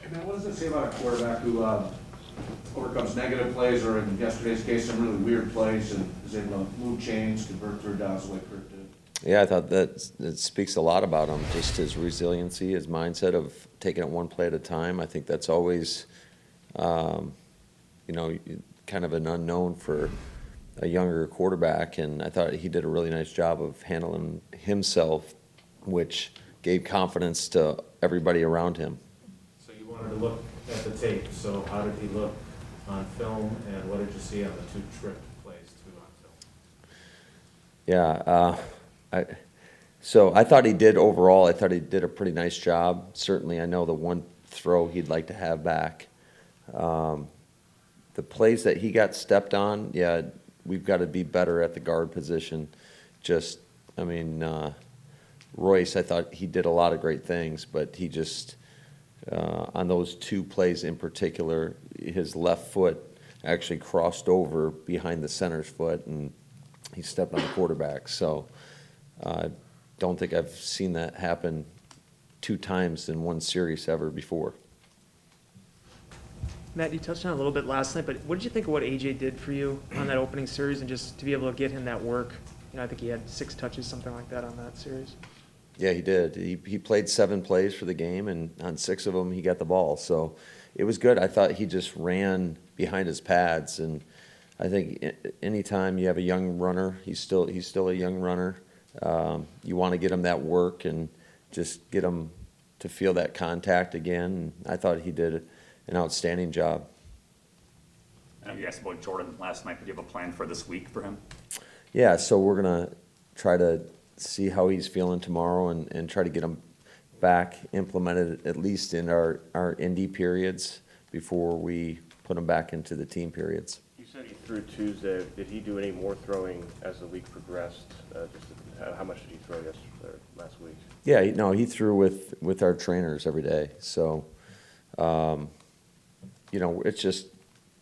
And then what does it say about a quarterback who overcomes negative plays, or in yesterday's case, some really weird plays, and is able to move chains, convert third downs the way Kirk did? Yeah, I thought that it speaks a lot about him, just his resiliency, his mindset of taking it one play at a time. I think that's always, kind of an unknown for a younger quarterback, and I thought he did a really nice job of handling himself, which gave confidence to everybody around him. So you wanted to look at the tape, so how did he look on film, and what did you see on the two trick plays too on film? Yeah, so I thought he did overall, I thought he did a pretty nice job. Certainly, I know the one throw he'd like to have back. The plays that he got stepped on, yeah, we've got to be better at the guard position. Royce, I thought he did a lot of great things, but he just, on those two plays in particular, his left foot actually crossed over behind the center's foot, and he stepped on the quarterback. So I don't think I've seen that happen 2 times in one series ever before. Matt, you touched on it a little bit last night, but what did you think of what AJ did for you on that opening series, and just to be able to get him that work? I think he had 6 touches, something like that, on that series. Yeah, he did. He played 7 plays for the game, and on 6 of them he got the ball. So it was good. I thought he just ran behind his pads, and I think anytime you have a young runner, he's still a young runner. You want to get him that work and just get him to feel that contact again. And I thought he did an outstanding job. I know you asked about Jordan last night, but do you have a plan for this week for him? Yeah, so we're going to try to see how he's feeling tomorrow and try to get him back implemented at least in our indie periods before we put him back into the team periods. You said he threw Tuesday. Did he do any more throwing as the week progressed? How much did he throw last week? Yeah, he threw with our trainers every day. So, it's just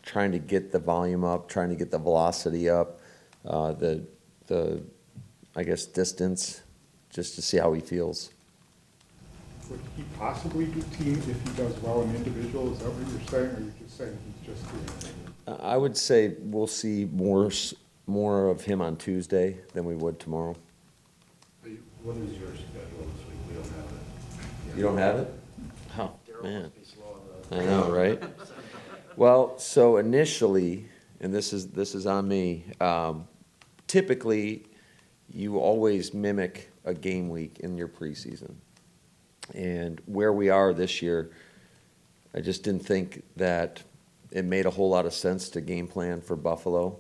trying to get the volume up, trying to get the velocity up, I guess, distance, just to see how he feels. Would he possibly do team if he does well in individual? Is that what you're saying, or are you just saying he's just doing it? I would say we'll see more of him on Tuesday than we would tomorrow. What is your schedule this week? We don't have it. You don't have it? Oh, man. I know, right? Well, so initially, and this is on me, typically you always mimic a game week in your preseason. And where we are this year, I just didn't think that it made a whole lot of sense to game plan for Buffalo.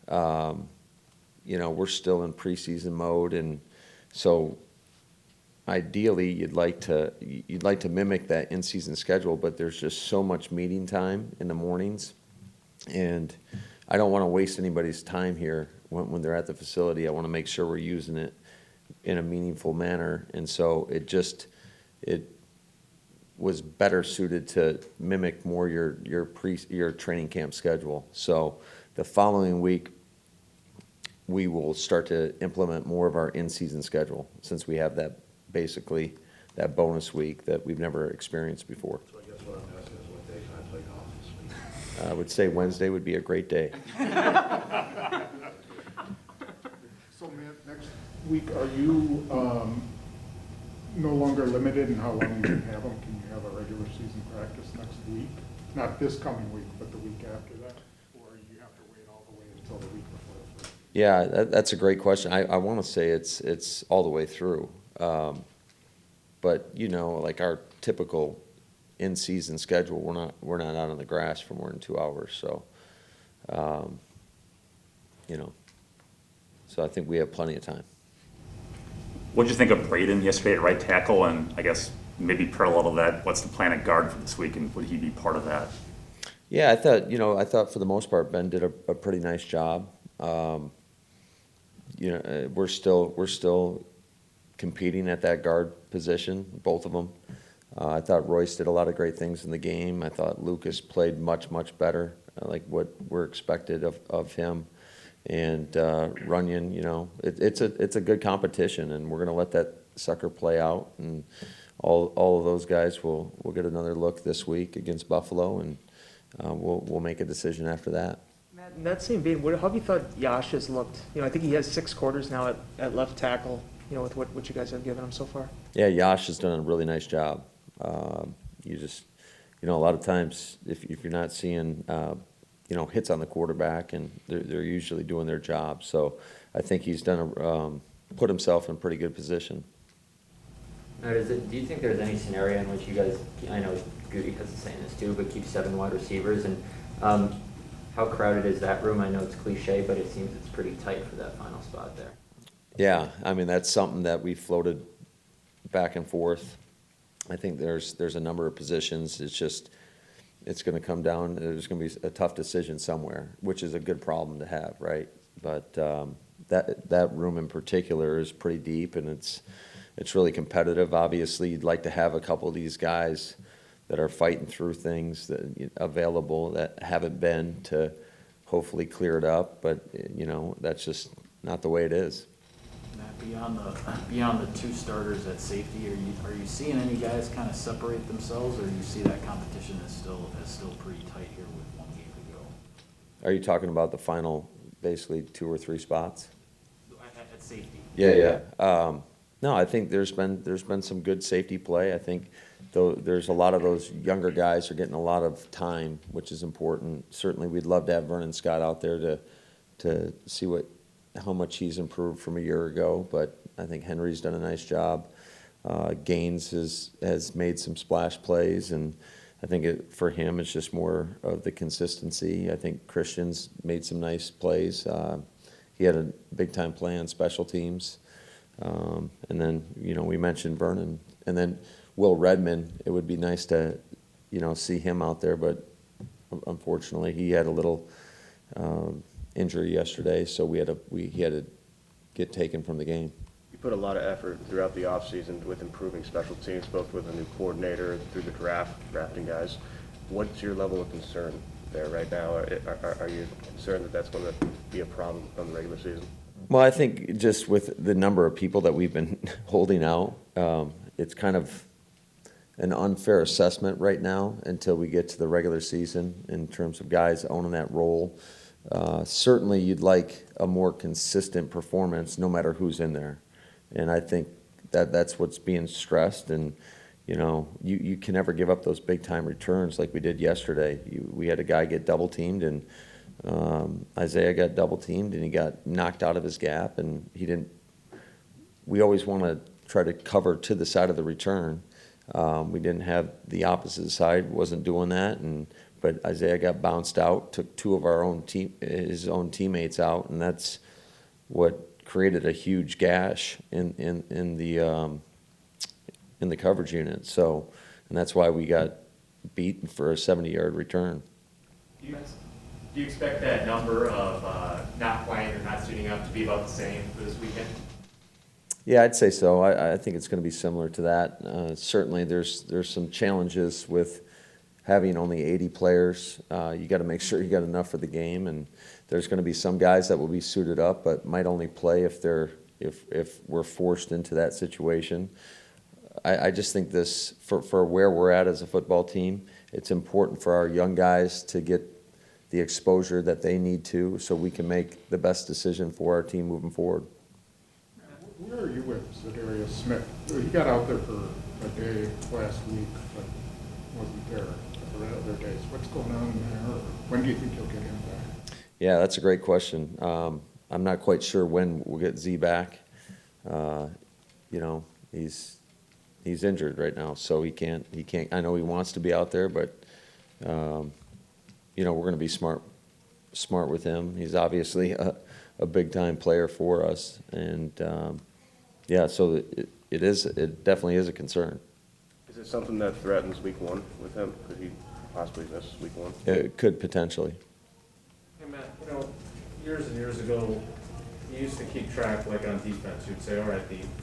We're still in preseason mode, and so ideally you'd like to mimic that in-season schedule, but there's just so much meeting time in the mornings, and I don't want to waste anybody's time here when they're at the facility. I want to make sure we're using it in a meaningful manner, and so it was better suited to mimic more your training camp schedule. So the following week, we will start to implement more of our in-season schedule, since we have that bonus week that we've never experienced before. So I guess what I'm asking is what day can I play golf this week? I would say Wednesday would be a great day. So, Matt, next week, are you no longer limited in how long you can have them? Can you have a regular season practice next week? Not this coming week, but the week after that? Or you have to wait all the way until the week before the first? Yeah, that's a great question. I want to say it's all the way through. But like our typical in-season schedule, we're not out on the grass for more than 2 hours. So, so I think we have plenty of time. What did you think of Braden yesterday at right tackle? And I guess maybe parallel to that, what's the plan at guard for this week, and would he be part of that? Yeah, I thought for the most part Ben did a pretty nice job. We're still competing at that guard position, both of them. I thought Royce did a lot of great things in the game. I thought Lucas played much better, like what we're expected of him. And Runyon, it's a good competition, and we're going to let that sucker play out. And all of those guys will get another look this week against Buffalo, and we'll make a decision after that. Matt, in that same vein, how have you thought Yash has looked? I think he has 6 quarters now at left tackle, with what you guys have given him so far. Yeah, Yash has done a really nice job. A lot of times if you're not seeing, hits on the quarterback, and they're usually doing their job. So I think he's put himself in a pretty good position. Now, do you think there's any scenario in which you guys, I know Goody has the saying this too, but keep 7 wide receivers, and how crowded is that room? I know it's cliche, but it seems it's pretty tight for that final spot there. Yeah, I mean, that's something that we floated back and forth. I think there's a number of positions. It's going to come down. There's going to be a tough decision somewhere, which is a good problem to have, right? But that room in particular is pretty deep, and it's really competitive. Obviously, you'd like to have a couple of these guys that are fighting through things that available that haven't been, to hopefully clear it up. But that's just not the way it is. Matt, beyond the 2 starters at safety, are you seeing any guys kind of separate themselves, or do you see that competition is still pretty tight here with 1 game to go? Are you talking about the final, basically 2 or 3 spots? At safety. Yeah. No, I think there's been some good safety play. I think there's a lot of those younger guys are getting a lot of time, which is important. Certainly, we'd love to have Vernon Scott out there to see how much he's improved from a year ago. But I think Henry's done a nice job. Gaines has made some splash plays, and I think for him it's just more of the consistency. I think Christian's made some nice plays. He had a big-time play on special teams. And then, we mentioned Vernon. And then Will Redmond, it would be nice to, see him out there, but unfortunately he had a little injury yesterday, so he had to get taken from the game. You put a lot of effort throughout the offseason with improving special teams, both with a new coordinator, through the drafting guys. What's your level of concern there right now? Are you concerned that that's going to be a problem on the regular season? Well, I think just with the number of people that we've been holding out, it's kind of an unfair assessment right now until we get to the regular season in terms of guys owning that role. Certainly you'd like a more consistent performance no matter who's in there. And I think that's what's being stressed. And, you can never give up those big-time returns like we did yesterday. We had a guy get double-teamed, and Isaiah got double-teamed, and he got knocked out of his gap, and we always want to try to cover to the side of the return. We didn't have the opposite side, wasn't doing that, but Isaiah got bounced out, took 2 of his own teammates out, and that's what created a huge gash in the coverage unit. So, and that's why we got beaten for a 70-yard return. Do you expect that number of not playing or not suiting up to be about the same for this weekend? Yeah, I'd say so. I think it's going to be similar to that. Certainly, there's some challenges with having only 80 players. You got to make sure you got enough for the game, and there's going to be some guys that will be suited up but might only play if we're forced into that situation. I just think this for where we're at as a football team, it's important for our young guys to get the exposure that they need to, so we can make the best decision for our team moving forward. Where are you with Zadarius Smith? He got out there for a day last week, but wasn't there the other days. What's going on there? When do you think you'll get him back? Yeah, that's a great question. I'm not quite sure when we'll get Z back. He's injured right now, so he can't. I know he wants to be out there, but we're going to be smart with him. He's obviously a big-time player for us, and so it definitely is a concern. Is it something that threatens week 1 with him? Could he possibly miss week 1? It could potentially. Hey, Matt, years and years ago, you used to keep track, like on defense. You'd say, all right,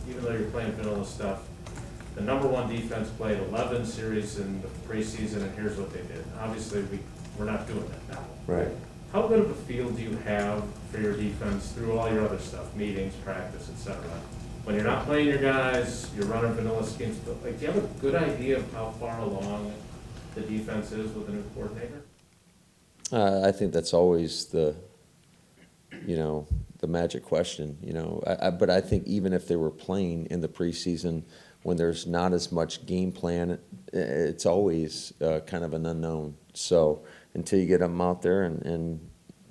even though you're playing vanilla stuff, the number 1 defense played 11 series in the preseason, and here's what they did. Obviously, we're not doing that now. Right. How good of a feel do you have for your defense through all your other stuff, meetings, practice, et cetera? when you're not playing your guys, you're running vanilla schemes, but like, do you have a good idea of how far along the defense is with a new coordinator? I think that's always the magic question, but I think even if they were playing in the preseason, when there's not as much game plan, it's always kind of an unknown. So until you get them out there and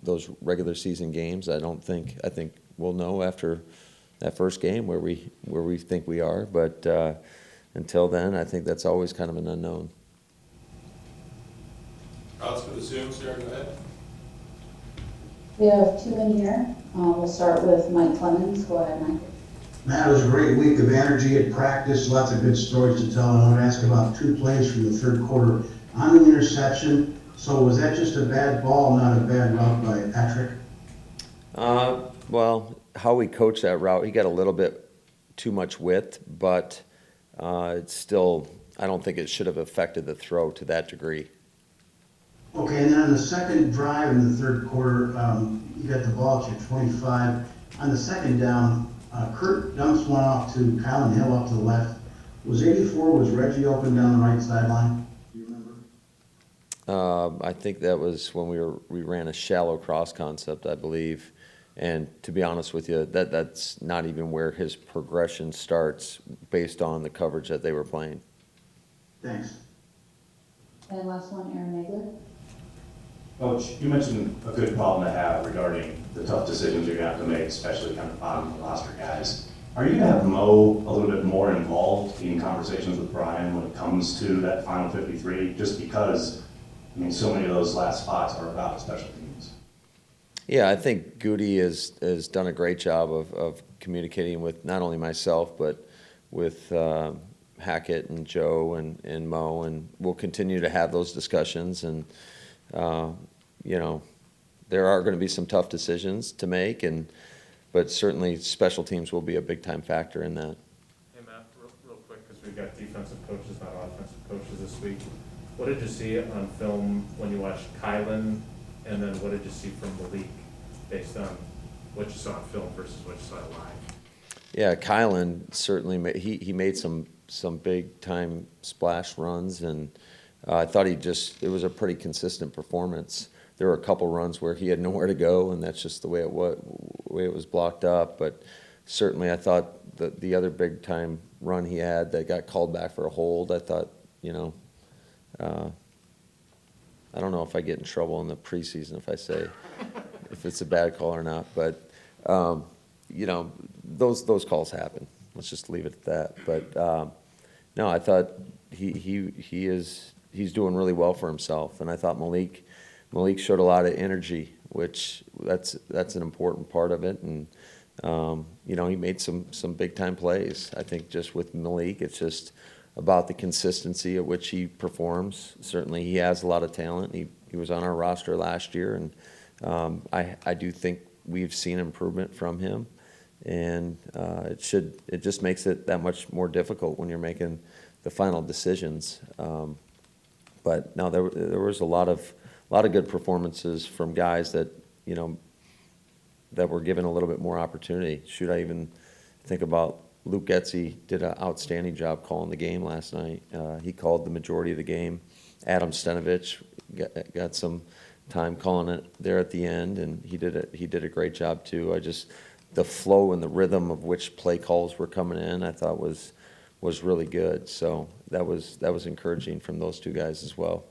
those regular season games, I think we'll know after that first game where we think we are. But until then, I think that's always kind of an unknown. Routes for the Zoom, Sarah, go ahead. We have two in here. We'll start with Mike Clemens. Go ahead, Mike. Matt, it was a great week of energy at practice, lots of good stories to tell, and I want to ask about 2 plays from the third quarter. On the interception, so was that just a bad ball, not a bad route by Patrick? Well, how we coached that route, he got a little bit too much width, but it's still, I don't think it should have affected the throw to that degree. Okay, and then on the second drive in the third quarter, you got the ball at your 25. On the second down, Kurt dumps one off to Kylan Hill up to the left. Was 84, was Reggie open down the right sideline? Do you remember? I think that was when we ran a shallow cross concept, I believe. And to be honest with you, that's not even where his progression starts based on the coverage that they were playing. Thanks. And last one, Aaron Nagler. Coach, you mentioned a good problem to have regarding the tough decisions you're going to have to make, especially kind of bottom of the roster guys. Are you going to have Mo a little bit more involved in conversations with Brian when it comes to that final 53, just because, I mean, so many of those last spots are about special teams? Yeah, I think Goody has done a great job of communicating with not only myself, but with Hackett and Joe and Mo, and we'll continue to have those discussions. And there are going to be some tough decisions to make, but certainly special teams will be a big-time factor in that. Hey, Matt, real quick, because we've got defensive coaches, not offensive coaches this week. What did you see on film when you watched Kylan, and then what did you see from Malik, based on what you saw on film versus what you saw live? Yeah, Kylan certainly he made some big-time splash runs, and I thought it was a pretty consistent performance. There were a couple runs where he had nowhere to go, and that's just the way it was blocked up. But certainly I thought the other big-time run he had that got called back for a hold, I thought, I don't know if I get in trouble in the preseason if I say if it's a bad call or not. But, those calls happen. Let's just leave it at that. But, no, I thought he's doing really well for himself, and I thought Malik showed a lot of energy, which that's an important part of it, and he made some big time plays. I think just with Malik, it's just about the consistency at which he performs. Certainly, he has a lot of talent. He was on our roster last year, and I do think we've seen improvement from him, and it just makes it that much more difficult when you're making the final decisions. But no, there was a lot of good performances from guys that that were given a little bit more opportunity. Should I even think about Luke Getsy did an outstanding job calling the game last night. He called the majority of the game. Adam Stenovich got some time calling it there at the end, and he did a great job too. The flow and the rhythm of which play calls were coming in, I thought was really good. So that was encouraging from those two guys as well.